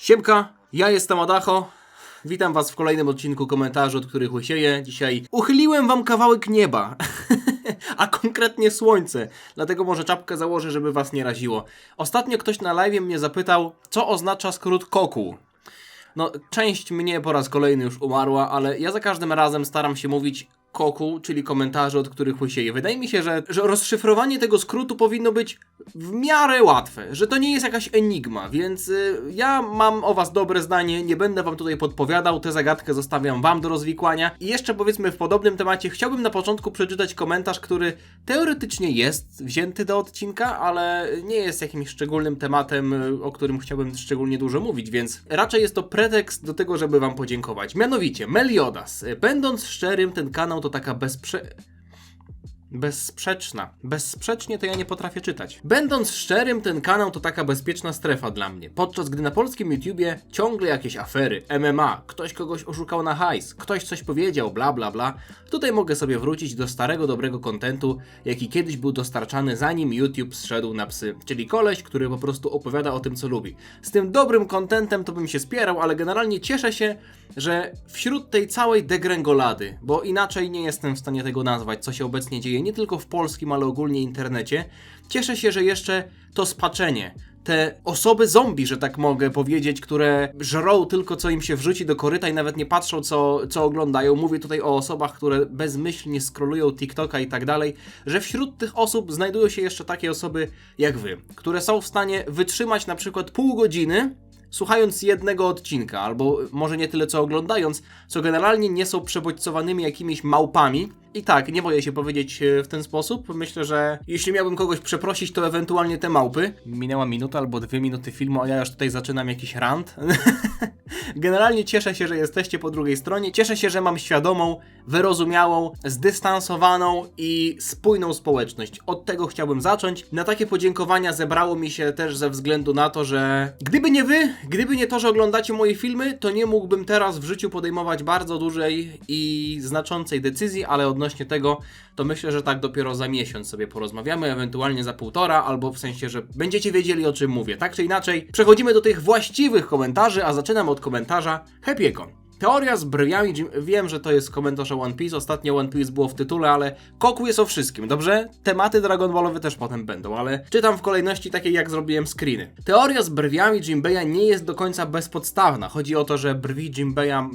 Siemka, ja jestem Adacho. Witam was w kolejnym odcinku komentarzy, od których łysieję. Dzisiaj uchyliłem wam kawałek nieba, a konkretnie słońce. Dlatego może czapkę założę, żeby was nie raziło. Ostatnio ktoś na live mnie zapytał, co oznacza skrót KOKU. No, część mnie po raz kolejny już umarła, ale ja za każdym razem staram się mówić KOKU, czyli komentarze, od których łysieję. Wydaje mi się, że rozszyfrowanie tego skrótu powinno być w miarę łatwe, że to nie jest jakaś enigma, więc ja mam o was dobre zdanie, nie będę wam tutaj podpowiadał, tę zagadkę zostawiam wam do rozwikłania. I jeszcze powiedzmy w podobnym temacie chciałbym na początku przeczytać komentarz, który teoretycznie jest wzięty do odcinka, ale nie jest jakimś szczególnym tematem, o którym chciałbym szczególnie dużo mówić, więc raczej jest to pretekst do tego, żeby wam podziękować. Mianowicie, Meliodas, będąc szczerym, ten kanał to taka bezsprzecznie to ja nie potrafię czytać. Będąc szczerym, ten kanał to taka bezpieczna strefa dla mnie. Podczas gdy na polskim YouTubie ciągle jakieś afery, MMA, ktoś kogoś oszukał na hajs, ktoś coś powiedział, bla bla bla, tutaj mogę sobie wrócić do starego, dobrego kontentu, jaki kiedyś był dostarczany zanim YouTube zszedł na psy. Czyli koleś, który po prostu opowiada o tym, co lubi. Z tym dobrym kontentem to bym się spierał, ale generalnie cieszę się, że wśród tej całej degrengolady, bo inaczej nie jestem w stanie tego nazwać, co się obecnie dzieje nie tylko w polskim, ale ogólnie internecie, cieszę się, że jeszcze to spaczenie, te osoby zombie, że tak mogę powiedzieć, które żrą tylko co im się wrzuci do koryta i nawet nie patrzą co oglądają, mówię tutaj o osobach, które bezmyślnie scrollują TikToka i tak dalej, że wśród tych osób znajdują się jeszcze takie osoby jak wy, które są w stanie wytrzymać na przykład pół godziny słuchając jednego odcinka, albo może nie tyle co oglądając, co generalnie nie są przebodźcowanymi jakimiś małpami. I tak, nie boję się powiedzieć w ten sposób. Myślę, że jeśli miałbym kogoś przeprosić, to ewentualnie te małpy. Minęła minuta albo 2 minuty filmu, a ja już tutaj zaczynam jakiś rant. Generalnie cieszę się, że jesteście po drugiej stronie. Cieszę się, że mam świadomą, wyrozumiałą, zdystansowaną i spójną społeczność. Od tego chciałbym zacząć. Na takie podziękowania zebrało mi się też ze względu na to, że gdyby nie wy, gdyby nie to, że oglądacie moje filmy, to nie mógłbym teraz w życiu podejmować bardzo dużej i znaczącej decyzji, ale odnośnie tego, to myślę, że tak dopiero za miesiąc sobie porozmawiamy, ewentualnie za 1,5, albo w sensie, że będziecie wiedzieli, o czym mówię. Tak czy inaczej, przechodzimy do tych właściwych komentarzy, a zaczynam od komentarza Happy'ego. Teoria z brwiami, wiem, że to jest komentarz o One Piece, ostatnio One Piece było w tytule, ale KOKU jest o wszystkim, dobrze? Tematy Dragon Ballowe też potem będą, ale czytam w kolejności takiej, jak zrobiłem screeny. Teoria z brwiami Jinbeya nie jest do końca bezpodstawna. Chodzi o to, że brwi Jinbeya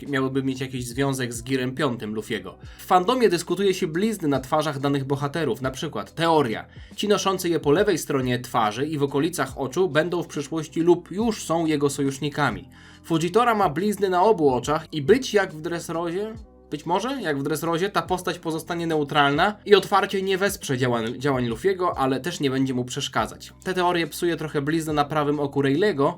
miałyby mieć jakiś związek z Gearem 5 Luffy'ego. W fandomie dyskutuje się blizny na twarzach danych bohaterów, na przykład teoria. Ci noszący je po lewej stronie twarzy i w okolicach oczu będą w przyszłości lub już są jego sojusznikami. Fujitora ma blizny na obu oczach i być jak w Dressrosie, być może jak w Dressrosie, ta postać pozostanie neutralna i otwarcie nie wesprze działań Luffy'ego, ale też nie będzie mu przeszkadzać. Te teorie psuje trochę blizna na prawym oku Rayleigha?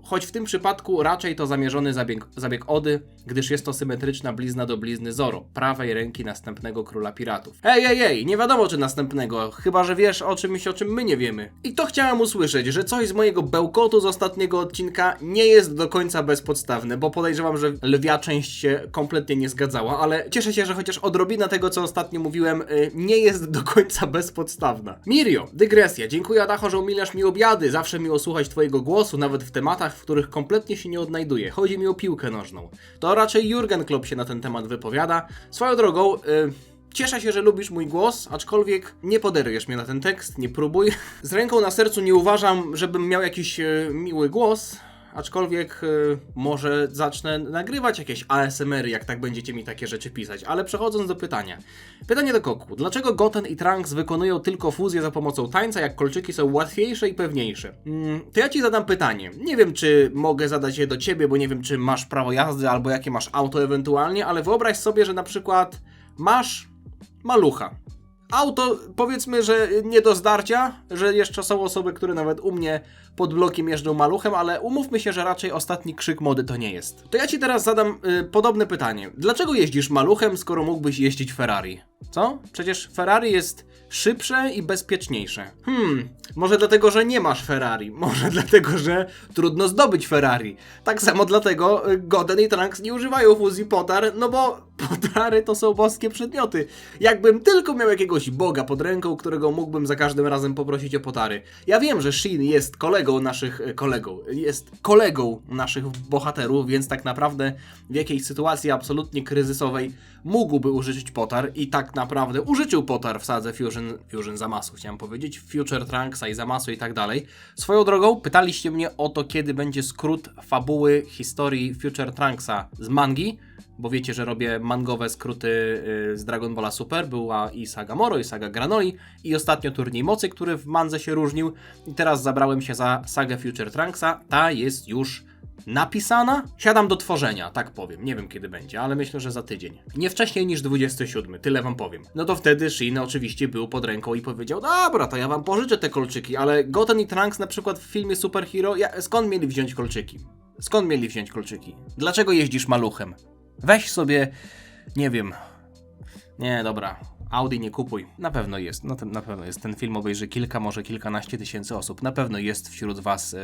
Choć w tym przypadku raczej to zamierzony zabieg Ody, gdyż jest to symetryczna blizna do blizny Zoro, prawej ręki następnego króla piratów. Ej, nie wiadomo czy następnego, chyba że wiesz o czymś, o czym my nie wiemy. I to chciałem usłyszeć, że coś z mojego bełkotu z ostatniego odcinka nie jest do końca bezpodstawne, bo podejrzewam, że lwia część się kompletnie nie zgadzała, ale cieszę się, że chociaż odrobina tego, co ostatnio mówiłem, nie jest do końca bezpodstawna. Mirio, dygresja, dziękuję Adacho, że umilasz mi obiady, zawsze miło słuchać twojego głosu, nawet w tematach, w których kompletnie się nie odnajduję. Chodzi mi o piłkę nożną. To raczej Jurgen Klopp się na ten temat wypowiada. Swoją drogą, cieszę się, że lubisz mój głos, aczkolwiek nie poderwiesz mnie na ten tekst, nie próbuj. Z ręką na sercu nie uważam, żebym miał jakiś miły głos, aczkolwiek może zacznę nagrywać jakieś ASMR-y, jak tak będziecie mi takie rzeczy pisać. Ale przechodząc do pytania. Pytanie do KOKU. Dlaczego Goten i Trunks wykonują tylko fuzję za pomocą tańca, jak kolczyki są łatwiejsze i pewniejsze? To ja ci zadam pytanie. Nie wiem, czy mogę zadać je do ciebie, bo nie wiem, czy masz prawo jazdy, albo jakie masz auto ewentualnie, ale wyobraź sobie, że na przykład masz malucha. Auto, powiedzmy, że nie do zdarcia, że jeszcze są osoby, które nawet u mnie pod blokiem jeżdżą maluchem, ale umówmy się, że raczej ostatni krzyk mody to nie jest. To ja ci teraz zadam podobne pytanie. Dlaczego jeździsz maluchem, skoro mógłbyś jeździć Ferrari? Co? Przecież Ferrari jest szybsze i bezpieczniejsze. Może dlatego, że nie masz Ferrari. Może dlatego, że trudno zdobyć Ferrari. Tak samo dlatego Goten i Trunks nie używają fuzji potar, no bo Potary to są boskie przedmioty. Jakbym tylko miał jakiegoś boga pod ręką, którego mógłbym za każdym razem poprosić o potary. Ja wiem, że Shin jest kolegą naszych bohaterów, więc tak naprawdę w jakiejś sytuacji absolutnie kryzysowej mógłby użyć potar i tak naprawdę użyczył potar w sadze Fusion Zamasu, chciałem powiedzieć, Future Trunksa i Zamasu i tak dalej. Swoją drogą pytaliście mnie o to, kiedy będzie skrót fabuły historii Future Trunksa z mangi, bo wiecie, że robię mangowe skróty z Dragon Balla Super. Była i saga Moro, i saga Granoli, i ostatnio Turniej Mocy, który w mandze się różnił. I teraz zabrałem się za sagę Future Trunksa. Ta jest już napisana. Siadam do tworzenia, tak powiem. Nie wiem kiedy będzie, ale myślę, że za tydzień. Nie wcześniej niż 27, tyle wam powiem. No to wtedy Shin oczywiście był pod ręką i powiedział: dobra, to ja wam pożyczę te kolczyki, ale Goten i Trunks na przykład w filmie Super Hero, skąd mieli wziąć kolczyki? Skąd mieli wziąć kolczyki? Dlaczego jeździsz maluchem? Weź sobie, nie wiem, nie, dobra, Audi nie kupuj. Na pewno jest, na pewno jest. Ten film obejrzy kilka, może kilkanaście tysięcy osób. Na pewno jest wśród was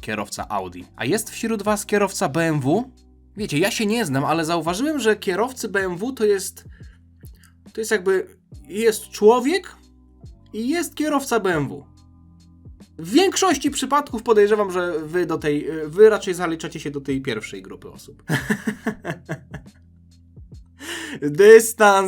kierowca Audi. A jest wśród was kierowca BMW? Wiecie, ja się nie znam, ale zauważyłem, że kierowcy BMW to jest jest człowiek i jest kierowca BMW. W większości przypadków podejrzewam, że wy raczej zaliczacie się do tej pierwszej grupy osób.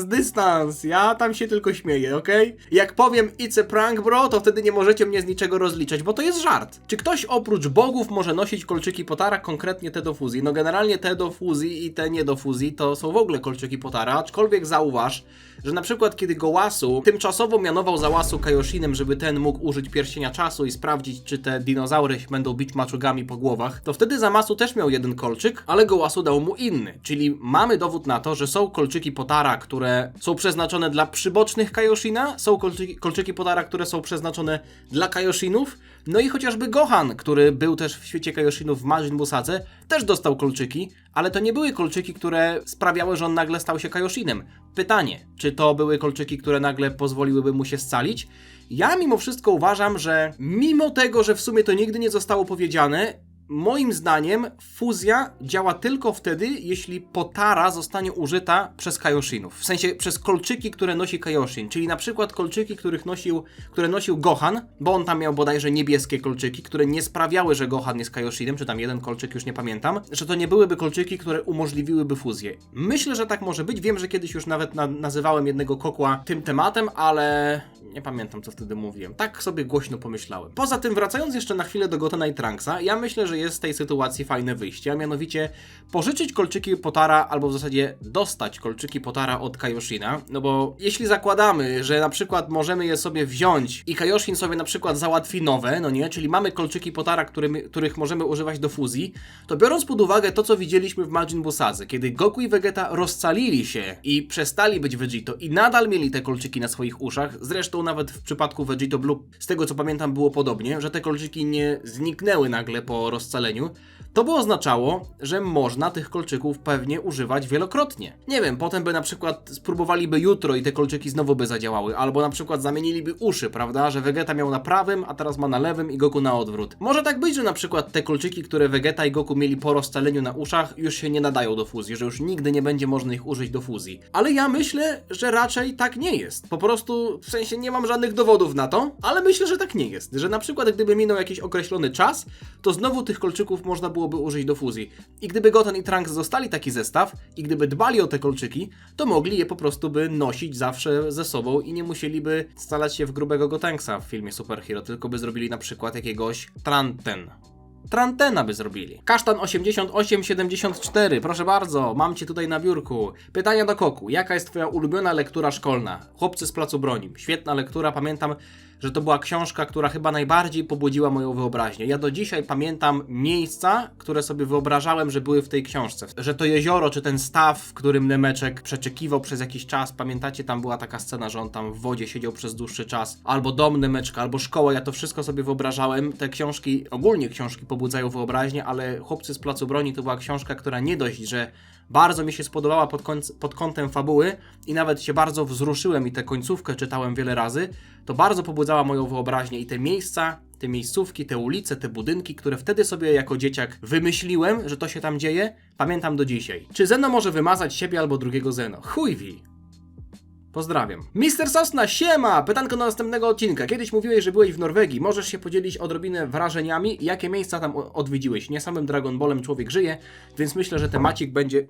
Dystans, ja tam się tylko śmieję, okej? Jak powiem it's a prank bro, to wtedy nie możecie mnie z niczego rozliczać, bo to jest żart. Czy ktoś oprócz bogów może nosić kolczyki Potara, konkretnie te do fuzji? No generalnie te do fuzji i te nie do fuzji to są w ogóle kolczyki Potara, aczkolwiek zauważ, że na przykład kiedy Gołasu tymczasowo mianował Załasu Kaioshinem, żeby ten mógł użyć pierścienia czasu i sprawdzić, czy te dinozaury będą bić maczugami po głowach, to wtedy Zamasu też miał jeden kolczyk, ale Gołasu dał mu inny. Czyli mamy dowód na to, że są kolczyki Potara, które są przeznaczone dla przybocznych Kaioshina, są kolczyki Potara, które są przeznaczone dla Kaioshinów, no i chociażby Gohan, który był też w świecie Kaioshinów w Majin Buu Sadze, też dostał kolczyki, ale to nie były kolczyki, które sprawiały, że on nagle stał się Kaioshinem. Pytanie, czy to były kolczyki, które nagle pozwoliłyby mu się scalić? Ja mimo wszystko uważam, że mimo tego, że w sumie to nigdy nie zostało powiedziane, moim zdaniem fuzja działa tylko wtedy, jeśli Potara zostanie użyta przez Kaioshinów. W sensie przez kolczyki, które nosi Kaioshin. Czyli na przykład kolczyki, które nosił Gohan, bo on tam miał bodajże niebieskie kolczyki, które nie sprawiały, że Gohan jest Kaioshinem, czy tam jeden kolczyk, już nie pamiętam, że to nie byłyby kolczyki, które umożliwiłyby fuzję. Myślę, że tak może być. Wiem, że kiedyś już nawet nazywałem jednego kokła tym tematem, ale nie pamiętam, co wtedy mówiłem. Tak sobie głośno pomyślałem. Poza tym, wracając jeszcze na chwilę do Gotena i Trunksa, ja myślę, że jest z tej sytuacji fajne wyjście, a mianowicie pożyczyć kolczyki Potara, albo w zasadzie dostać kolczyki Potara od Kaioshina, no bo jeśli zakładamy, że na przykład możemy je sobie wziąć i Kaioshin sobie na przykład załatwi nowe, no nie, czyli mamy kolczyki Potara, których możemy używać do fuzji, to biorąc pod uwagę to, co widzieliśmy w Majin Buu Sadze, kiedy Goku i Vegeta rozcalili się i przestali być Vegito i nadal mieli te kolczyki na swoich uszach, zresztą nawet w przypadku Vegito Blue, z tego co pamiętam, było podobnie, że te kolczyki nie zniknęły nagle po rozcaleniu, to by oznaczało, że można tych kolczyków pewnie używać wielokrotnie. Nie wiem, potem by na przykład spróbowaliby jutro i te kolczyki znowu by zadziałały, albo na przykład zamieniliby uszy, prawda, że Vegeta miał na prawym, a teraz ma na lewym i Goku na odwrót. Może tak być, że na przykład te kolczyki, które Vegeta i Goku mieli po rozcaleniu na uszach, już się nie nadają do fuzji, że już nigdy nie będzie można ich użyć do fuzji. Ale ja myślę, że raczej tak nie jest. Po prostu, w sensie nie mam żadnych dowodów na to, ale myślę, że tak nie jest. Że na przykład gdyby minął jakiś określony czas, to znowu tych kolczyków można byłoby użyć do fuzji. I gdyby Goten i Trunks dostali taki zestaw i gdyby dbali o te kolczyki, to mogli je po prostu by nosić zawsze ze sobą i nie musieliby scalać się w grubego Gotenksa w filmie Super Hero, tylko by zrobili na przykład jakiegoś Trantena by zrobili. Kasztan 8874, proszę bardzo, mam cię tutaj na biurku. Pytania do Koku. Jaka jest twoja ulubiona lektura szkolna? Chłopcy z placu broni. Świetna lektura, pamiętam, że to była książka, która chyba najbardziej pobudziła moją wyobraźnię. Ja do dzisiaj pamiętam miejsca, które sobie wyobrażałem, że były w tej książce. Że to jezioro, czy ten staw, w którym Nemeczek przeczekiwał przez jakiś czas. Pamiętacie, tam była taka scena, że on tam w wodzie siedział przez dłuższy czas. Albo dom Nemeczka, albo szkoła. Ja to wszystko sobie wyobrażałem. Te książki, ogólnie książki pobudzają wyobraźnię, ale Chłopcy z placu broni to była książka, która nie dość, że bardzo mi się spodobała pod kątem fabuły i nawet się bardzo wzruszyłem i tę końcówkę czytałem wiele razy, to bardzo pobudzała moją wyobraźnię i te miejsca, te miejscówki, te ulice, te budynki, które wtedy sobie jako dzieciak wymyśliłem, że to się tam dzieje, pamiętam do dzisiaj. Czy Zeno może wymazać siebie albo drugiego Zeno? Chuj wi. Pozdrawiam. Mister Sosna, siema! Pytanko do następnego odcinka. Kiedyś mówiłeś, że byłeś w Norwegii. Możesz się podzielić odrobinę wrażeniami? Jakie miejsca tam odwiedziłeś? Nie samym Dragon Ballem człowiek żyje, więc myślę, że temacik będzie...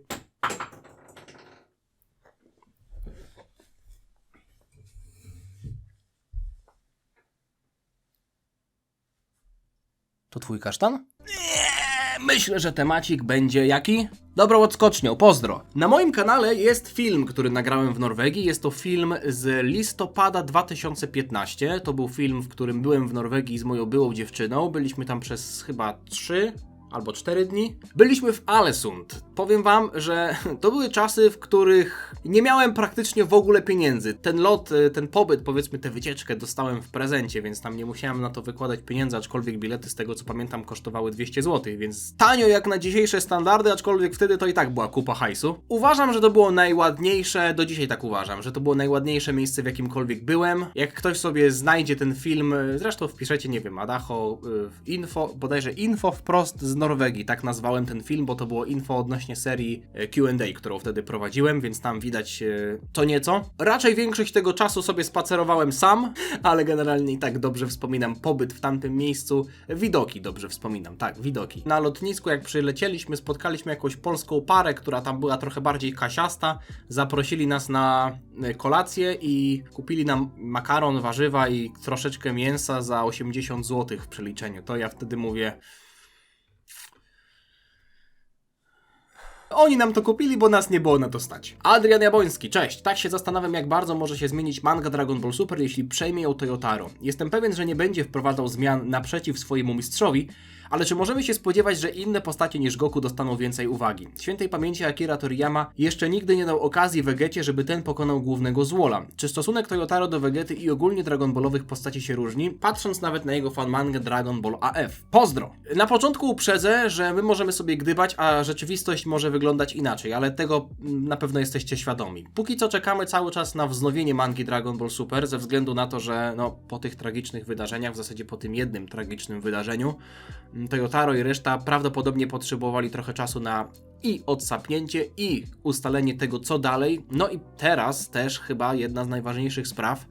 To twój kasztan? Nie, myślę, że temacik będzie jaki? Dobrą odskocznią, pozdro. Na moim kanale jest film, który nagrałem w Norwegii. Jest to film z listopada 2015. To był film, w którym byłem w Norwegii z moją byłą dziewczyną. Byliśmy tam przez chyba 3 albo 4 dni. Byliśmy w Alesund. Powiem wam, że to były czasy, w których nie miałem praktycznie w ogóle pieniędzy. Ten lot, ten pobyt, powiedzmy tę wycieczkę dostałem w prezencie, więc tam nie musiałem na to wykładać pieniędzy, aczkolwiek bilety z tego co pamiętam kosztowały 200 zł, więc tanio jak na dzisiejsze standardy, aczkolwiek wtedy to i tak była kupa hajsu. Uważam, że to było najładniejsze, do dzisiaj tak uważam, że to było najładniejsze miejsce w jakimkolwiek byłem. Jak ktoś sobie znajdzie ten film, zresztą wpiszecie, nie wiem, Adacho info, bodajże info wprost z Norwegii, tak nazwałem ten film, bo to było info odnośnie serii Q&A, którą wtedy prowadziłem, więc tam widać co nieco. Raczej większość tego czasu sobie spacerowałem sam, ale generalnie i tak dobrze wspominam pobyt w tamtym miejscu. Widoki dobrze wspominam, tak, widoki. Na lotnisku jak przylecieliśmy, spotkaliśmy jakąś polską parę, która tam była trochę bardziej kasiasta. Zaprosili nas na kolację i kupili nam makaron, warzywa i troszeczkę mięsa za 80 zł w przeliczeniu. To ja wtedy mówię... Oni nam to kupili, bo nas nie było na to stać. Adrian Jabłoński, cześć. Tak się zastanawiam, jak bardzo może się zmienić manga Dragon Ball Super, jeśli przejmie ją Toyotaro. Jestem pewien, że nie będzie wprowadzał zmian naprzeciw swojemu mistrzowi, ale czy możemy się spodziewać, że inne postacie niż Goku dostaną więcej uwagi? Świętej pamięci Akira Toriyama jeszcze nigdy nie dał okazji Vegecie, żeby ten pokonał głównego złola. Czy stosunek Toyotaro do Vegety i ogólnie Dragon Ballowych postaci się różni? Patrząc nawet na jego fanmangę Dragon Ball AF. Pozdro! Na początku uprzedzę, że my możemy sobie gdybać, a rzeczywistość może wyglądać inaczej, ale tego na pewno jesteście świadomi. Póki co czekamy cały czas na wznowienie mangi Dragon Ball Super, ze względu na to, że no, po tych tragicznych wydarzeniach, w zasadzie po tym jednym tragicznym wydarzeniu, Toyotaro i reszta prawdopodobnie potrzebowali trochę czasu na i odsapnięcie, i ustalenie tego, co dalej. No i teraz też chyba jedna z najważniejszych spraw,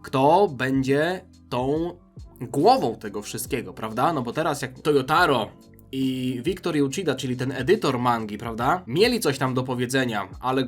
kto będzie tą głową tego wszystkiego, prawda? No bo teraz jak Toyotaro i Victor Uchida, czyli ten edytor mangi, prawda, mieli coś tam do powiedzenia, ale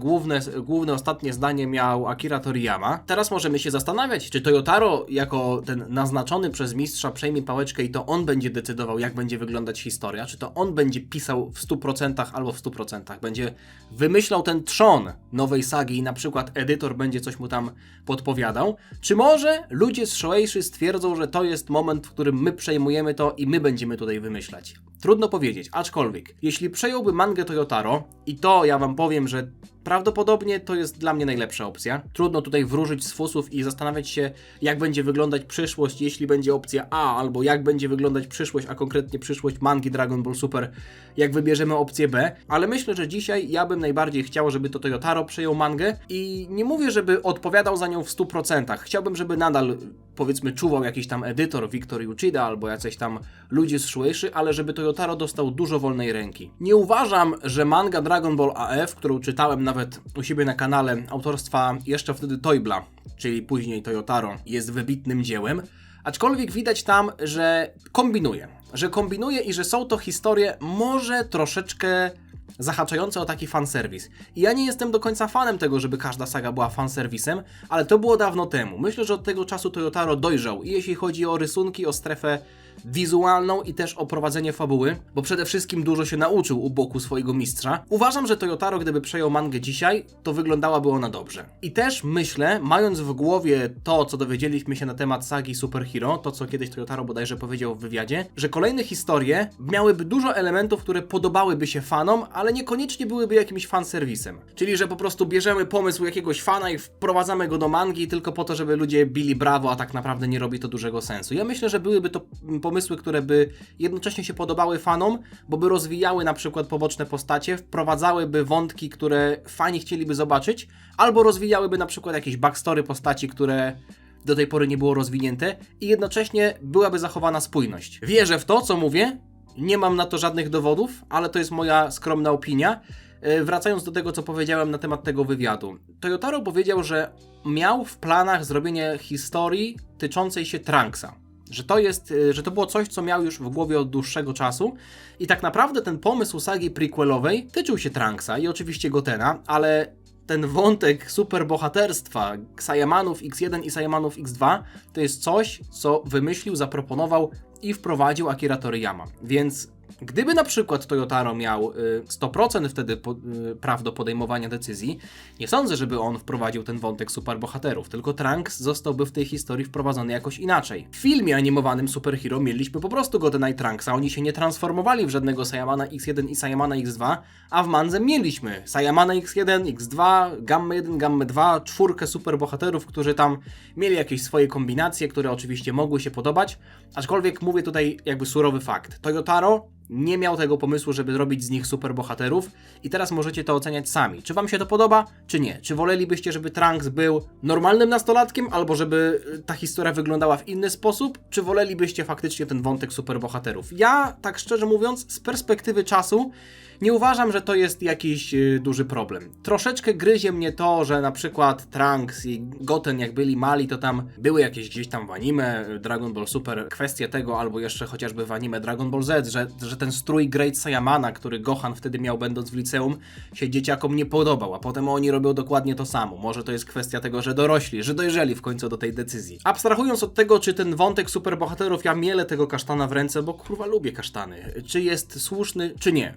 główne ostatnie zdanie miał Akira Toriyama. Teraz możemy się zastanawiać, czy Toyotaro jako ten naznaczony przez mistrza przejmie pałeczkę i to on będzie decydował, jak będzie wyglądać historia, czy to on będzie pisał w 100% albo w 100%, będzie wymyślał ten trzon nowej sagi i na przykład edytor będzie coś mu tam podpowiadał, czy może ludzie z Shueisha stwierdzą, że to jest moment, w którym my przejmujemy to i my będziemy tutaj wymyślać. Trudno powiedzieć, aczkolwiek, jeśli przejąłby mangę Toyotaro, i to ja wam powiem, że prawdopodobnie to jest dla mnie najlepsza opcja. Trudno tutaj wróżyć z fusów i zastanawiać się, jak będzie wyglądać przyszłość, jeśli będzie opcja A, albo jak będzie wyglądać przyszłość, a konkretnie przyszłość mangi Dragon Ball Super, jak wybierzemy opcję B, ale myślę, że dzisiaj ja bym najbardziej chciał, żeby to Toyotaro przejął mangę i nie mówię, żeby odpowiadał za nią w 100%. Chciałbym, żeby nadal, powiedzmy, czuwał jakiś tam edytor Victor Uchida albo jacyś tam ludzie z Shueisha, ale żeby Toyotaro dostał dużo wolnej ręki. Nie uważam, że manga Dragon Ball AF, którą czytałem nawet u siebie na kanale autorstwa jeszcze wtedy Toybla, czyli później Toyotaro, jest wybitnym dziełem, aczkolwiek widać tam, że kombinuje i że są to historie może troszeczkę zahaczające o taki fanserwis. I ja nie jestem do końca fanem tego, żeby każda saga była fanserwisem, ale to było dawno temu. Myślę, że od tego czasu Toyotaro dojrzał i jeśli chodzi o rysunki, o strefę wizualną i też o prowadzenie fabuły, bo przede wszystkim dużo się nauczył u boku swojego mistrza. Uważam, że Toyotaro, gdyby przejął mangę dzisiaj, to wyglądałaby ona dobrze. I też myślę, mając w głowie to, co dowiedzieliśmy się na temat sagi Superhero, to co kiedyś Toyotaro bodajże powiedział w wywiadzie, że kolejne historie miałyby dużo elementów, które podobałyby się fanom, ale niekoniecznie byłyby jakimś fanserwisem. Czyli, że po prostu bierzemy pomysł jakiegoś fana i wprowadzamy go do mangi tylko po to, żeby ludzie bili brawo, a tak naprawdę nie robi to dużego sensu. Ja myślę, że byłyby to pomysły, które by jednocześnie się podobały fanom, bo by rozwijały na przykład poboczne postacie, wprowadzałyby wątki, które fani chcieliby zobaczyć, albo rozwijałyby na przykład jakieś backstory postaci, które do tej pory nie było rozwinięte i jednocześnie byłaby zachowana spójność. Wierzę w to, co mówię, nie mam na to żadnych dowodów, ale to jest moja skromna opinia. Wracając do tego, co powiedziałem na temat tego wywiadu. Toyotaro powiedział, że miał w planach zrobienie historii tyczącej się Trunksa. Że to było coś, co miał już w głowie od dłuższego czasu i tak naprawdę ten pomysł sagi prequelowej tyczył się Trunksa i oczywiście Gotena, ale ten wątek superbohaterstwa Saiyamanów X1 i Saiyamanów X2 to jest coś, co wymyślił, zaproponował i wprowadził Akira Toriyama. Więc gdyby na przykład Toyotaro miał 100% wtedy praw do podejmowania decyzji, nie sądzę, żeby on wprowadził ten wątek superbohaterów, tylko Trunks zostałby w tej historii wprowadzony jakoś inaczej. W filmie animowanym Superhero mieliśmy po prostu Gotena i Trunksa, oni się nie transformowali w żadnego Saiyamana X1 i Saiyamana X2, a w mandze mieliśmy Saiyamana X1, X2, Gammę 1, Gammę 2, 4 superbohaterów, którzy tam mieli jakieś swoje kombinacje, które oczywiście mogły się podobać, aczkolwiek mówię tutaj jakby surowy fakt. Toyotaro nie miał tego pomysłu, żeby robić z nich superbohaterów i teraz możecie to oceniać sami. Czy wam się to podoba, czy nie? Czy wolelibyście, żeby Trunks był normalnym nastolatkiem, albo żeby ta historia wyglądała w inny sposób? Czy wolelibyście faktycznie ten wątek superbohaterów? Ja, tak szczerze mówiąc, z perspektywy czasu nie uważam, że to jest jakiś duży problem. Troszeczkę gryzie mnie to, że na przykład Trunks i Goten jak byli mali, to tam były jakieś gdzieś tam w anime Dragon Ball Super kwestie tego, albo jeszcze chociażby w anime Dragon Ball Z, że ten strój Great Saiyamana, który Gohan wtedy miał będąc w liceum, się dzieciakom nie podobał, a potem oni robią dokładnie to samo. Może to jest kwestia tego, że dorośli, że dojrzeli w końcu do tej decyzji. Abstrahując od tego, czy ten wątek superbohaterów, ja mielę tego kasztana w ręce, bo kurwa lubię kasztany. Czy jest słuszny, czy nie?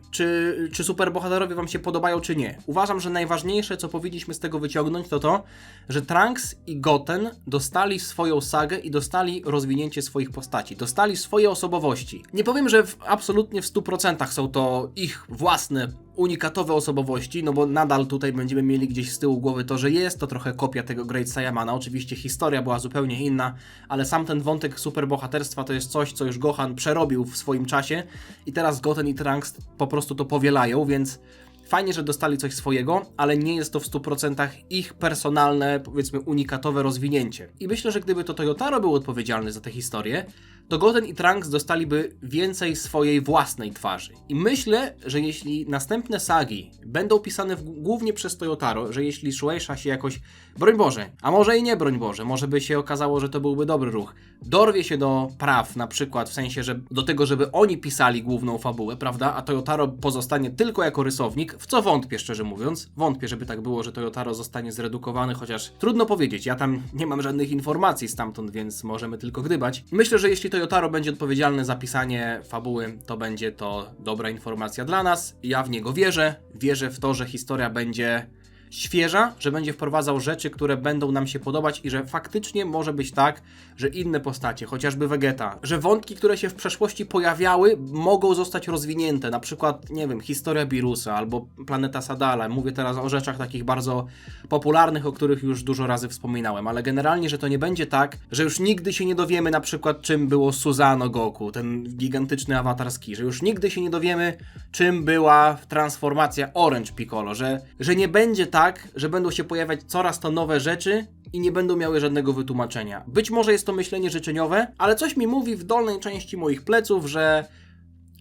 Czy superbohaterowie wam się podobają, czy nie? Uważam, że najważniejsze, co powinniśmy z tego wyciągnąć, to, że Trunks i Goten dostali swoją sagę i dostali rozwinięcie swoich postaci. Dostali swoje osobowości. Nie powiem, że absolutnie w 100% są to ich własne, unikatowe osobowości, no bo nadal tutaj będziemy mieli gdzieś z tyłu głowy to, że jest to trochę kopia tego Great Saiyamana. Oczywiście historia była zupełnie inna, ale sam ten wątek superbohaterstwa to jest coś, co już Gohan przerobił w swoim czasie i teraz Goten i Trunks po prostu to powielają, więc fajnie, że dostali coś swojego, ale nie jest to w 100% ich personalne, powiedzmy unikatowe rozwinięcie. I myślę, że gdyby to Toyotaro był odpowiedzialny za tę historię, to Goten i Trunks dostaliby więcej swojej własnej twarzy. I myślę, że jeśli następne sagi będą pisane głównie przez Toyotaro, że jeśli Shueisha się jakoś, broń Boże, a może i nie broń Boże, może by się okazało, że to byłby dobry ruch, dorwie się do praw na przykład, w sensie, że do tego, żeby oni pisali główną fabułę, prawda, a Toyotaro pozostanie tylko jako rysownik, w co wątpię, szczerze mówiąc. Wątpię, żeby tak było, że Toyotaro zostanie zredukowany, chociaż trudno powiedzieć, ja tam nie mam żadnych informacji stamtąd, więc możemy tylko gdybać. Myślę, że jeśli Toyotaro będzie odpowiedzialny za pisanie fabuły, to będzie to dobra informacja dla nas. Ja w niego wierzę. Wierzę w to, że historia będzie świeża, że będzie wprowadzał rzeczy, które będą nam się podobać i że faktycznie może być tak, że inne postacie, chociażby Vegeta, że wątki, które się w przeszłości pojawiały, mogą zostać rozwinięte, na przykład, nie wiem, historia Birusa albo Planeta Sadala. Mówię teraz o rzeczach takich bardzo popularnych, o których już dużo razy wspominałem, ale generalnie, że to nie będzie tak, że już nigdy się nie dowiemy na przykład, czym było Susanoo Goku, ten gigantyczny awatar Ski, że już nigdy się nie dowiemy, czym była transformacja Orange Piccolo, że nie będzie tak, że będą się pojawiać coraz to nowe rzeczy i nie będą miały żadnego wytłumaczenia. Być może jest to myślenie życzeniowe, ale coś mi mówi w dolnej części moich pleców,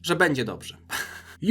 że będzie dobrze.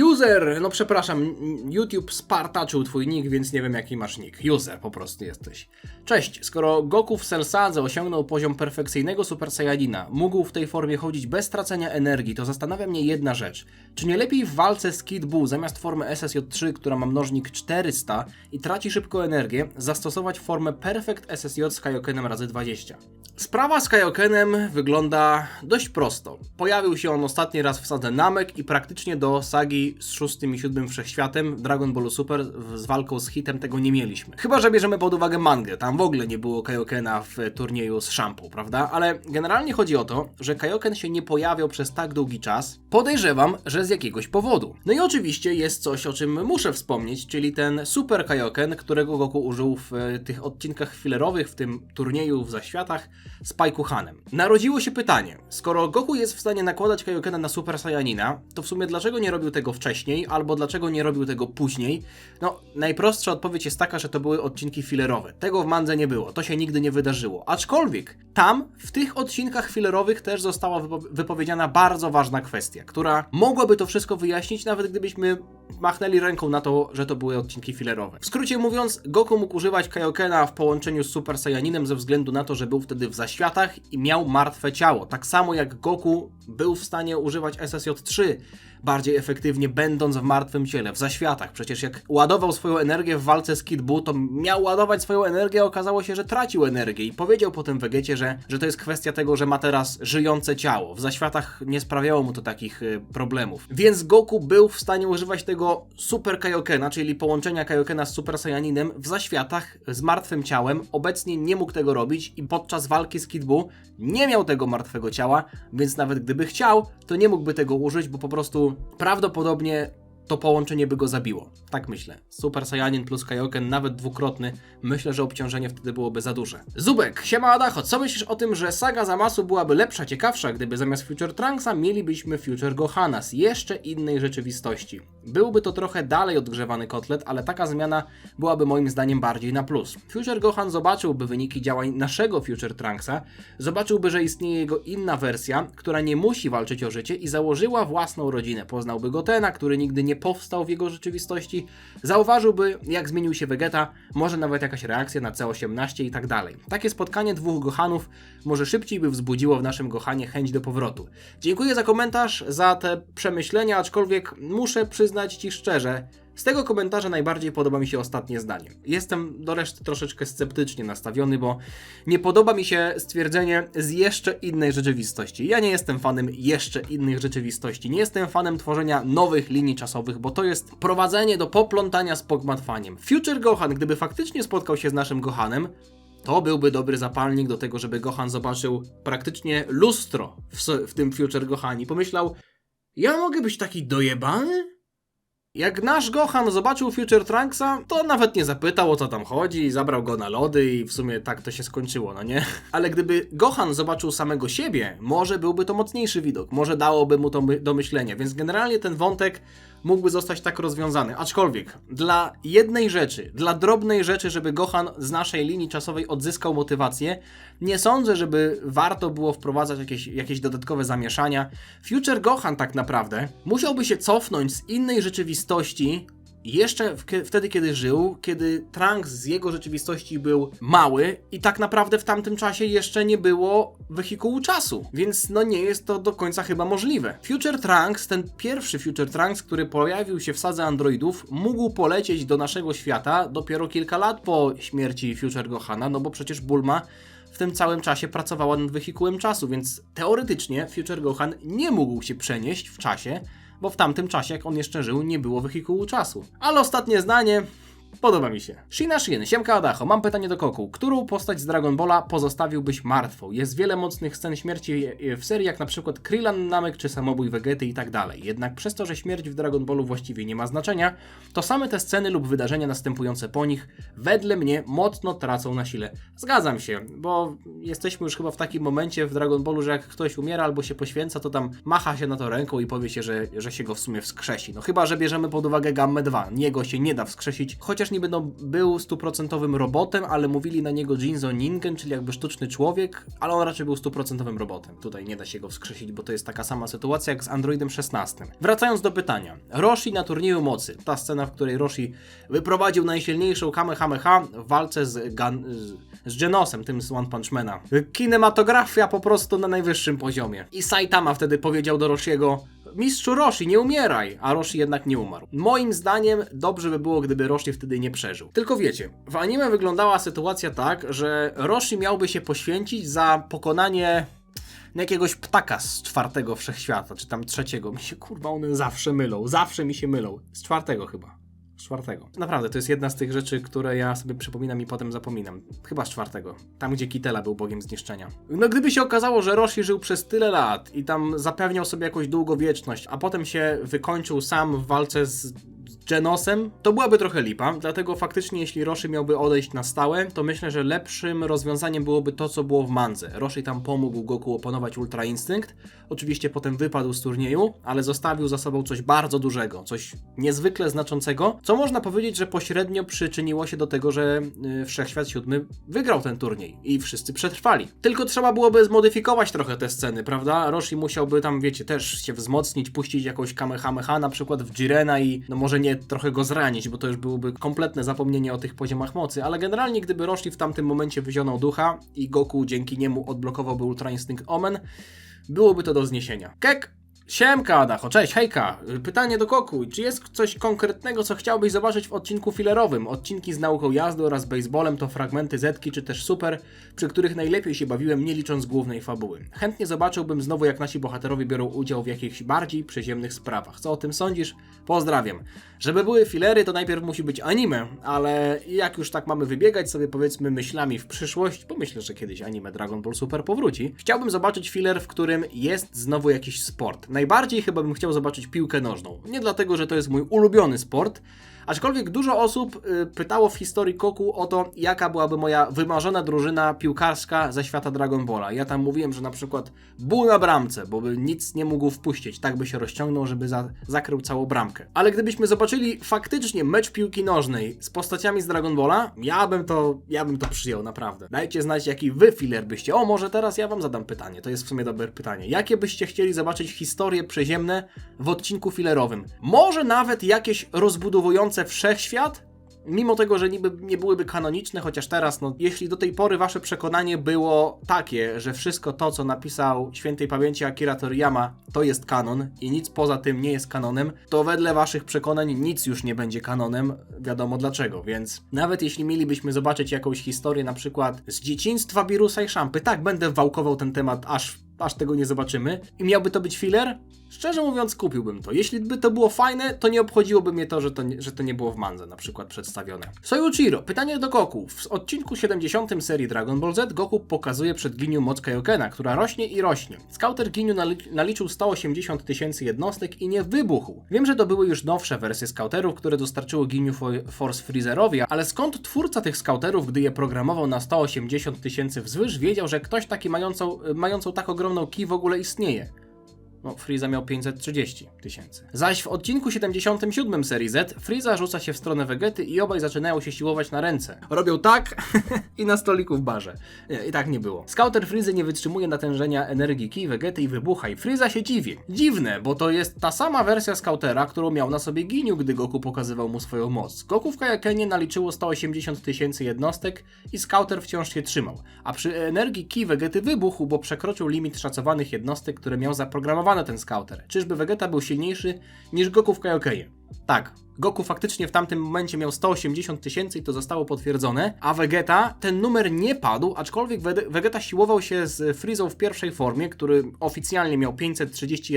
User, no przepraszam, YouTube spartaczył twój nick, więc nie wiem jaki masz nick. User po prostu jesteś. Cześć, skoro Goku w Cellsadze osiągnął poziom perfekcyjnego Super Saiyajina, mógł w tej formie chodzić bez tracenia energii, to zastanawia mnie jedna rzecz. Czy nie lepiej w walce z Kid Buu zamiast formy SSJ3, która ma mnożnik 400 i traci szybko energię, zastosować formę Perfect SSJ z Kaiokenem razy 20? Sprawa z Kaiokenem wygląda dość prosto. Pojawił się on ostatni raz w sadze Namek i praktycznie do sagi walki z 6. i 7. Wszechświatem w Dragon Ballu Super z walką z Hitem tego nie mieliśmy. Chyba że bierzemy pod uwagę mangę, tam w ogóle nie było Kaiokena w turnieju z Shampoo, prawda? Ale generalnie chodzi o to, że Kaioken się nie pojawiał przez tak długi czas. Podejrzewam, że z jakiegoś powodu. No i oczywiście jest coś, o czym muszę wspomnieć, czyli ten Super Kaioken, którego Goku użył w tych odcinkach fillerowych, w tym turnieju w zaświatach z Paikuhanem. Narodziło się pytanie, skoro Goku jest w stanie nakładać Kaiokena na Super Saiyanina, to w sumie dlaczego nie robił tego wcześniej, albo dlaczego nie robił tego później? No, najprostsza odpowiedź jest taka, że to były odcinki fillerowe. Tego w mandze nie było, to się nigdy nie wydarzyło. Aczkolwiek tam, w tych odcinkach fillerowych też została wypowiedziana bardzo ważna kwestia, która mogłaby to wszystko wyjaśnić, nawet gdybyśmy machnęli ręką na to, że to były odcinki fillerowe. W skrócie mówiąc, Goku mógł używać Kaiokena w połączeniu z Super Saiyaninem ze względu na to, że był wtedy w zaświatach i miał martwe ciało. Tak samo jak Goku był w stanie używać SSJ-3 bardziej efektywnie, będąc w martwym ciele, w zaświatach. Przecież jak ładował swoją energię w walce z Kid Buu, to miał ładować swoją energię, a okazało się, że tracił energię i powiedział potem w Vegecie, że to jest kwestia tego, że ma teraz żyjące ciało. W zaświatach nie sprawiało mu to takich problemów. Więc Goku był w stanie używać tego Super Kaiokena, czyli połączenia Kaiokena z Super Saiyaninem w zaświatach z martwym ciałem. Obecnie nie mógł tego robić i podczas walki z Kid Buu nie miał tego martwego ciała, więc nawet gdyby chciał, to nie mógłby tego użyć, bo po prostu prawdopodobnie to połączenie by go zabiło. Tak myślę. Super Saiyanin plus Kaioken, nawet dwukrotny. Myślę, że obciążenie wtedy byłoby za duże. Zubek, siema Adacho, co myślisz o tym, że saga Zamasu byłaby lepsza, ciekawsza, gdyby zamiast Future Trunksa mielibyśmy Future Gohana z jeszcze innej rzeczywistości? Byłby to trochę dalej odgrzewany kotlet, ale taka zmiana byłaby moim zdaniem bardziej na plus. Future Gohan zobaczyłby wyniki działań naszego Future Trunksa, zobaczyłby, że istnieje jego inna wersja, która nie musi walczyć o życie i założyła własną rodzinę. Poznałby Gotena, który nigdy nie powstał w jego rzeczywistości, zauważyłby, jak zmienił się Vegeta, może nawet jakaś reakcja na C18 i tak dalej. Takie spotkanie dwóch Gohanów może szybciej by wzbudziło w naszym Gohanie chęć do powrotu. Dziękuję za komentarz, za te przemyślenia, aczkolwiek muszę przyznać Ci szczerze, z tego komentarza najbardziej podoba mi się ostatnie zdanie. Jestem do reszty troszeczkę sceptycznie nastawiony, bo nie podoba mi się stwierdzenie z jeszcze innej rzeczywistości. Ja nie jestem fanem jeszcze innych rzeczywistości. Nie jestem fanem tworzenia nowych linii czasowych, bo to jest prowadzenie do poplątania z pogmatwaniem. Future Gohan, gdyby faktycznie spotkał się z naszym Gohanem, to byłby dobry zapalnik do tego, żeby Gohan zobaczył praktycznie lustro w tym Future Gohanie. Pomyślał, ja mogę być taki dojebany? Jak nasz Gohan zobaczył Future Trunksa, to nawet nie zapytał, o co tam chodzi, zabrał go na lody i w sumie tak to się skończyło, no nie? Ale gdyby Gohan zobaczył samego siebie, może byłby to mocniejszy widok, może dałoby mu to do myślenia, więc generalnie ten wątek mógłby zostać tak rozwiązany. Aczkolwiek, dla jednej rzeczy, dla drobnej rzeczy, żeby Gohan z naszej linii czasowej odzyskał motywację, nie sądzę, żeby warto było wprowadzać jakieś dodatkowe zamieszania. Future Gohan tak naprawdę musiałby się cofnąć z innej rzeczywistości, jeszcze wtedy, kiedy żył, kiedy Trunks z jego rzeczywistości był mały i tak naprawdę w tamtym czasie jeszcze nie było wehikułu czasu, więc no nie jest to do końca chyba możliwe. Future Trunks, ten pierwszy Future Trunks, który pojawił się w sadze androidów, mógł polecieć do naszego świata dopiero kilka lat po śmierci Future Gohana, no bo przecież Bulma w tym całym czasie pracowała nad wehikułem czasu, więc teoretycznie Future Gohan nie mógł się przenieść w czasie, bo w tamtym czasie, jak on jeszcze żył, nie było wehikułu czasu. Ale ostatnie zdanie podoba mi się. Shina Shin, siemka Adacho, mam pytanie do Koku. Którą postać z Dragon Balla pozostawiłbyś martwą? Jest wiele mocnych scen śmierci w serii, jak na przykład Krillin, Namek czy samobój Vegety i tak dalej. Jednak przez to, że śmierć w Dragon Ballu właściwie nie ma znaczenia, to same te sceny lub wydarzenia następujące po nich, wedle mnie, mocno tracą na sile. Zgadzam się, bo jesteśmy już chyba w takim momencie w Dragon Ballu, że jak ktoś umiera albo się poświęca, to tam macha się na to ręką i powie się, że się go w sumie wskrzesi. No chyba, że bierzemy pod uwagę Gammę 2. Niego się nie da wskrzesić, chociaż niby był 100% robotem, ale mówili na niego Jinzo Ningen, czyli jakby sztuczny człowiek, ale on raczej był 100% robotem. Tutaj nie da się go wskrzesić, bo to jest taka sama sytuacja jak z Androidem 16. Wracając do pytania. Roshi na turnieju mocy. Ta scena, w której Roshi wyprowadził najsilniejszą Kamehameha w walce z Genosem, tym z One Punch Mana. Kinematografia po prostu na najwyższym poziomie. I Saitama wtedy powiedział do Roshiego: mistrzu Roshi, nie umieraj! A Roshi jednak nie umarł. Moim zdaniem dobrze by było, gdyby Roshi wtedy nie przeżył. Tylko wiecie, w anime wyglądała sytuacja tak, że Roshi miałby się poświęcić za pokonanie na jakiegoś ptaka z 4. wszechświata, czy tam 3. Mi się kurwa one zawsze mylą, zawsze mi się mylą. Z 4. chyba. Z 4. Naprawdę, to jest jedna z tych rzeczy, które ja sobie przypominam i potem zapominam. Chyba z 4. Tam, gdzie Kitela był bogiem zniszczenia. No gdyby się okazało, że Roshi żył przez tyle lat i tam zapewniał sobie jakąś długowieczność, a potem się wykończył sam w walce z Genosem, to byłaby trochę lipa, dlatego faktycznie jeśli Roshi miałby odejść na stałe, to myślę, że lepszym rozwiązaniem byłoby to, co było w mandze. Roshi tam pomógł Goku opanować Ultra Instynkt, oczywiście potem wypadł z turnieju, ale zostawił za sobą coś bardzo dużego, coś niezwykle znaczącego, co można powiedzieć, że pośrednio przyczyniło się do tego, że Wszechświat 7 wygrał ten turniej i wszyscy przetrwali. Tylko trzeba byłoby zmodyfikować trochę te sceny, prawda? Roshi musiałby tam, wiecie, też się wzmocnić, puścić jakąś Kamehameha na przykład w Jirena i no może nie trochę go zranić, bo to już byłoby kompletne zapomnienie o tych poziomach mocy, ale generalnie gdyby Roshi w tamtym momencie wyzionął ducha i Goku dzięki niemu odblokowałby Ultra Instinct Omen, byłoby to do zniesienia. Kek! Siemka, Adacho, cześć, hejka. Pytanie do Goku. Czy jest coś konkretnego, co chciałbyś zobaczyć w odcinku fillerowym? Odcinki z nauką jazdy oraz baseballem to fragmenty Zetki czy też Super, przy których najlepiej się bawiłem, nie licząc głównej fabuły. Chętnie zobaczyłbym znowu, jak nasi bohaterowie biorą udział w jakichś bardziej przyziemnych sprawach. Co o tym sądzisz? Pozdrawiam. Żeby były fillery, to najpierw musi być anime, ale jak już tak mamy wybiegać sobie powiedzmy myślami w przyszłość, bo myślę, że kiedyś anime Dragon Ball Super powróci, chciałbym zobaczyć filler, w którym jest znowu jakiś sport. Najbardziej chyba bym chciał zobaczyć piłkę nożną. Nie dlatego, że to jest mój ulubiony sport, aczkolwiek dużo osób pytało w historii Goku o to, jaka byłaby moja wymarzona drużyna piłkarska ze świata Dragon Balla. Ja tam mówiłem, że na przykład Buu na bramce, bo by nic nie mógł wpuścić, tak by się rozciągnął, żeby zakrył całą bramkę. Ale gdybyśmy zobaczyli faktycznie mecz piłki nożnej z postaciami z Dragon Balla, ja bym to przyjął, naprawdę. Dajcie znać, jaki wy filler byście. O, może teraz ja wam zadam pytanie, to jest w sumie dobre pytanie. Jakie byście chcieli zobaczyć historie przyziemne w odcinku fillerowym? Może nawet jakieś rozbudowujące wszechświat? Mimo tego, że niby nie byłyby kanoniczne, chociaż teraz, no, jeśli do tej pory wasze przekonanie było takie, że wszystko to, co napisał świętej pamięci Akira Toriyama, to jest kanon i nic poza tym nie jest kanonem, to wedle waszych przekonań nic już nie będzie kanonem, wiadomo dlaczego, więc nawet jeśli mielibyśmy zobaczyć jakąś historię na przykład z dzieciństwa Birusa i Szampy, tak, będę wałkował ten temat aż tego nie zobaczymy i miałby to być filler? Szczerze mówiąc, kupiłbym to. Jeśli by to było fajne, to nie obchodziłoby mnie to, że to nie było w mandze na przykład przedstawione. Sojuchiro, pytanie do Goku. W odcinku 70 serii Dragon Ball Z Goku pokazuje przed Ginyu moc Kaiokena, która rośnie i rośnie. Skauter Ginyu naliczył 180 000 jednostek i nie wybuchł. Wiem, że to były już nowsze wersje skauterów, które dostarczyło Ginyu Force Freezerowi, ale skąd twórca tych skauterów, gdy je programował na 180 000 wzwyż, wiedział, że ktoś taki mającą tak ogromną ki w ogóle istnieje? No, Freeza miał 530 000. Zaś w odcinku 77 serii Z Freeza rzuca się w stronę Vegety i obaj zaczynają się siłować na ręce. Robią tak i na stoliku w barze. Nie, i tak nie było. Skauter Freezy nie wytrzymuje natężenia energii ki Vegety i wybucha i Freeza się dziwi. Dziwne, bo to jest ta sama wersja Skautera, którą miał na sobie Ginyu, gdy Goku pokazywał mu swoją moc. Goku w Kaiokenie naliczyło 180 000 jednostek i Skauter wciąż się trzymał. A przy energii ki Vegety wybuchł, bo przekroczył limit szacowanych jednostek, które miał zaprogramowane ten skauter. Czyżby Vegeta był silniejszy niż Goku w Kaiokenie? Tak, Goku faktycznie w tamtym momencie miał 180 000 i to zostało potwierdzone, a Vegeta, ten numer nie padł, aczkolwiek Vegeta siłował się z Freezą w pierwszej formie, który oficjalnie miał 530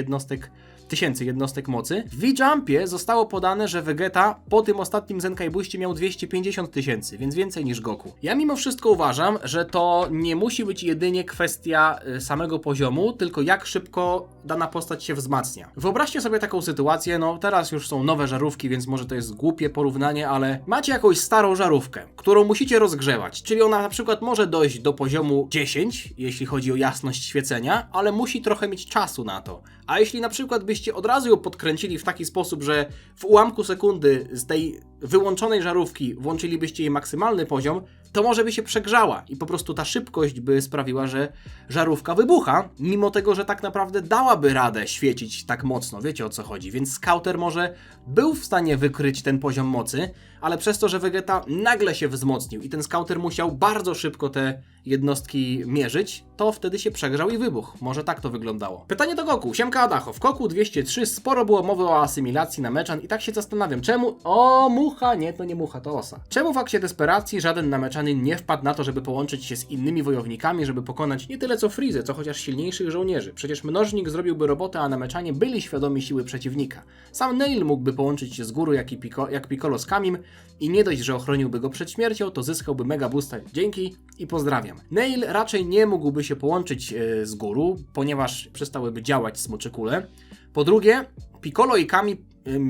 tysięcy jednostek mocy. W V-Jumpie zostało podane, że Vegeta po tym ostatnim Zenkai Boostie miał 250 000, więc więcej niż Goku. Ja mimo wszystko uważam, że to nie musi być jedynie kwestia samego poziomu, tylko jak szybko dana postać się wzmacnia. Wyobraźcie sobie taką sytuację, no teraz już są nowe żarówki, więc może to jest głupie porównanie, ale macie jakąś starą żarówkę, którą musicie rozgrzewać, czyli ona na przykład może dojść do poziomu 10, jeśli chodzi o jasność świecenia, ale musi trochę mieć czasu na to. A jeśli na przykład byście od razu ją podkręcili w taki sposób, że w ułamku sekundy z tej wyłączonej żarówki włączylibyście jej maksymalny poziom, to może by się przegrzała i po prostu ta szybkość by sprawiła, że żarówka wybucha, mimo tego, że tak naprawdę dałaby radę świecić tak mocno, wiecie o co chodzi, więc Skauter może był w stanie wykryć ten poziom mocy, ale przez to, że Vegeta nagle się wzmocnił i ten Skauter musiał bardzo szybko te jednostki mierzyć, to wtedy się przegrzał i wybuchł. Może tak to wyglądało. Pytanie do Goku. Siemka Adacho. W Koku 203 sporo było mowy o asymilacji na meczan i tak się zastanawiam, czemu... O, mucha! Nie, to nie mucha, to osa. Czemu w akcie desperacji żaden nameczanin nie wpadł na to, żeby połączyć się z innymi wojownikami, żeby pokonać nie tyle co Freezę, co chociaż silniejszych żołnierzy? Przecież mnożnik zrobiłby robotę, a nameczanie byli świadomi siły przeciwnika. Sam Nail mógłby połączyć się z góry jak Piccolo z Kamim i nie dość, że ochroniłby go przed śmiercią, to zyskałby mega boosta. Dzięki i pozdrawiam. Nail raczej nie mógłby się połączyć z guru, ponieważ przestałyby działać smocze kule. Po drugie, Piccolo i Kami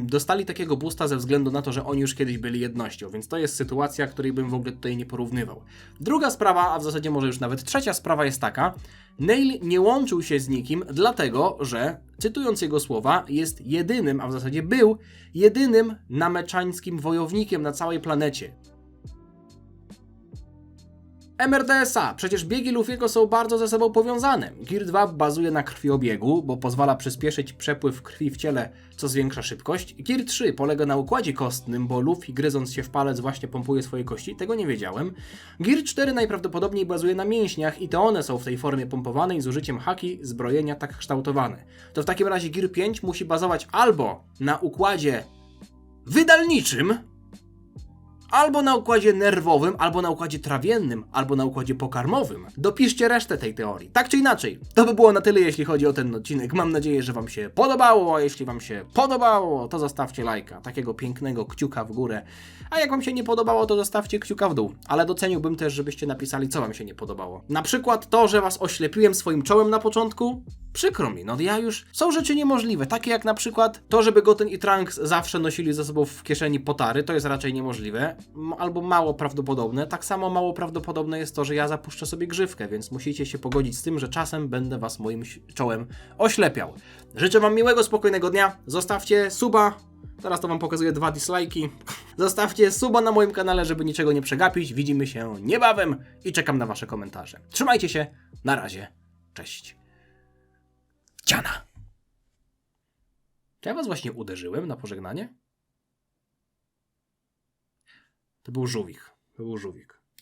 dostali takiego boosta ze względu na to, że oni już kiedyś byli jednością, więc to jest sytuacja, której bym w ogóle tutaj nie porównywał. Druga sprawa, a w zasadzie może już nawet trzecia sprawa jest taka: Nail nie łączył się z nikim, dlatego że, cytując jego słowa, jest jedynym, a w zasadzie był jedynym nameczańskim wojownikiem na całej planecie. MRDSA. Przecież biegi Luffy'ego są bardzo ze sobą powiązane. Gear 2 bazuje na krwiobiegu, bo pozwala przyspieszyć przepływ krwi w ciele, co zwiększa szybkość. Gear 3 polega na układzie kostnym, bo Luffy gryząc się w palec właśnie pompuje swoje kości. Tego nie wiedziałem. Gear 4 najprawdopodobniej bazuje na mięśniach i to one są w tej formie pompowanej z użyciem haki zbrojenia tak kształtowane. To w takim razie Gear 5 musi bazować albo na układzie wydalniczym, albo na układzie nerwowym, albo na układzie trawiennym, albo na układzie pokarmowym. Dopiszcie resztę tej teorii. Tak czy inaczej, to by było na tyle, jeśli chodzi o ten odcinek. Mam nadzieję, że Wam się podobało, a jeśli Wam się podobało, to zostawcie lajka, takiego pięknego kciuka w górę. A jak Wam się nie podobało, to zostawcie kciuka w dół. Ale doceniłbym też, żebyście napisali, co Wam się nie podobało. Na przykład to, że Was oślepiłem swoim czołem na początku? Przykro mi, no ja już... Są rzeczy niemożliwe, takie jak na przykład to, żeby Goten i Trunks zawsze nosili ze sobą w kieszeni potary, to jest raczej niemożliwe, albo mało prawdopodobne. Tak samo mało prawdopodobne jest to, że ja zapuszczę sobie grzywkę, więc musicie się pogodzić z tym, że czasem będę was moim czołem oślepiał. Życzę wam miłego, spokojnego dnia, zostawcie suba, teraz to wam pokazuję 2 dislike'i, zostawcie suba na moim kanale, żeby niczego nie przegapić, widzimy się niebawem i czekam na wasze komentarze. Trzymajcie się, na razie, cześć. Ciana! Czy ja was właśnie uderzyłem na pożegnanie? To był żółwik.